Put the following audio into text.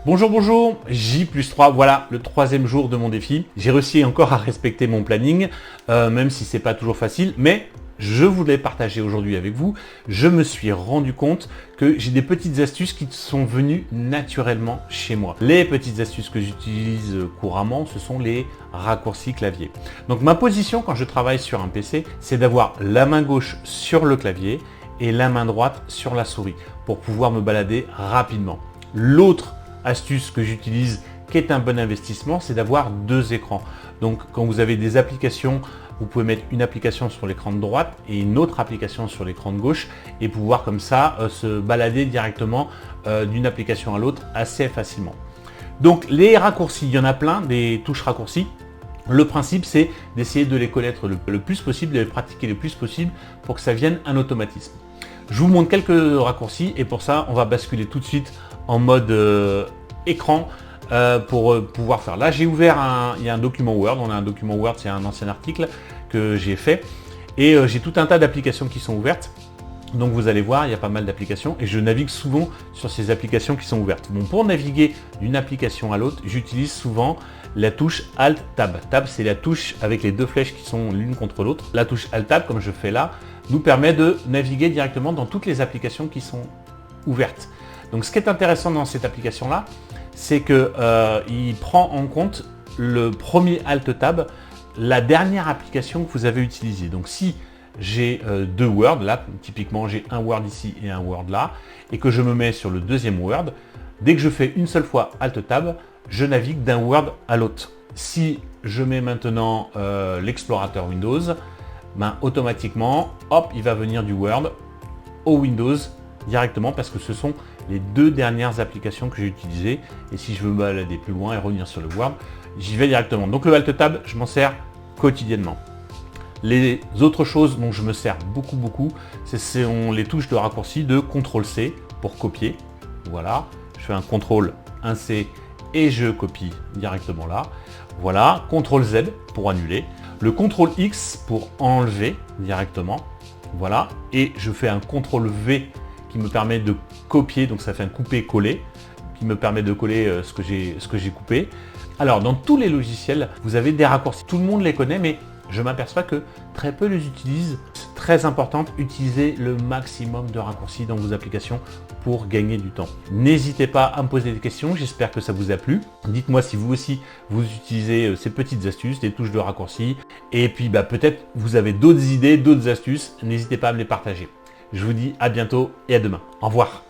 Bonjour, bonjour, J+3, voilà le troisième jour de mon défi. J'ai réussi encore à respecter mon planning, même si c'est pas toujours facile, mais je voulais partager aujourd'hui avec vous. Je me suis rendu compte que j'ai des petites astuces qui sont venues naturellement chez moi. Les petites astuces que j'utilise couramment, ce sont les raccourcis clavier. Donc ma position quand je travaille sur un PC, c'est d'avoir la main gauche sur le clavier et la main droite sur la souris pour pouvoir me balader rapidement. L'autre astuce que j'utilise, qui est un bon investissement, c'est d'avoir deux écrans. Donc quand vous avez des applications, vous pouvez mettre une application sur l'écran de droite et une autre application sur l'écran de gauche et pouvoir comme ça se balader directement d'une application à l'autre assez facilement. Donc les raccourcis, il y en a plein, des touches raccourcis. Le principe, c'est d'essayer de les connaître le plus possible, de les pratiquer le plus possible pour que ça vienne un automatisme. Je vous montre quelques raccourcis et pour ça, on va basculer tout de suite en mode écran pour pouvoir faire. Là, j'ai ouvert il y a un document Word. On a un document Word, c'est un ancien article que j'ai fait. Et j'ai tout un tas d'applications qui sont ouvertes. Donc vous allez voir, il y a pas mal d'applications et je navigue souvent sur ces applications qui sont ouvertes. Bon, pour naviguer d'une application à l'autre, j'utilise souvent la touche Alt-Tab. Tab, c'est la touche avec les deux flèches qui sont l'une contre l'autre. La touche Alt-Tab, comme je fais là, nous permet de naviguer directement dans toutes les applications qui sont ouvertes. Donc ce qui est intéressant dans cette application-là, c'est qu'il prend en compte le premier Alt-Tab, la dernière application que vous avez utilisée. Donc si j'ai deux Word, là typiquement j'ai un Word ici et un Word là, et que je me mets sur le deuxième Word, dès que je fais une seule fois Alt-Tab, je navigue d'un Word à l'autre. Si je mets maintenant l'explorateur Windows, ben, automatiquement, hop, il va venir du Word au Windows directement parce que ce sont les deux dernières applications que j'ai utilisées. Et si je veux me balader plus loin et revenir sur le Word, j'y vais directement. Donc le Alt-Tab, je m'en sers quotidiennement. Les autres choses dont je me sers beaucoup, ce sont les touches de raccourci de CTRL-C pour copier. Voilà, je fais un CTRL, un C et je copie directement là. Voilà, CTRL-Z pour annuler. Le CTRL-X pour enlever directement. Voilà, et je fais un CTRL-V qui me permet de copier, donc ça fait un couper-coller, qui me permet de coller ce que j'ai coupé. Alors, dans tous les logiciels, vous avez des raccourcis. Tout le monde les connaît, mais je m'aperçois que très peu les utilisent. C'est très important, utilisez le maximum de raccourcis dans vos applications pour gagner du temps. N'hésitez pas à me poser des questions, j'espère que ça vous a plu. Dites-moi si vous aussi, vous utilisez ces petites astuces, des touches de raccourcis. Et puis, peut-être vous avez d'autres idées, d'autres astuces. N'hésitez pas à me les partager. Je vous dis à bientôt et à demain. Au revoir.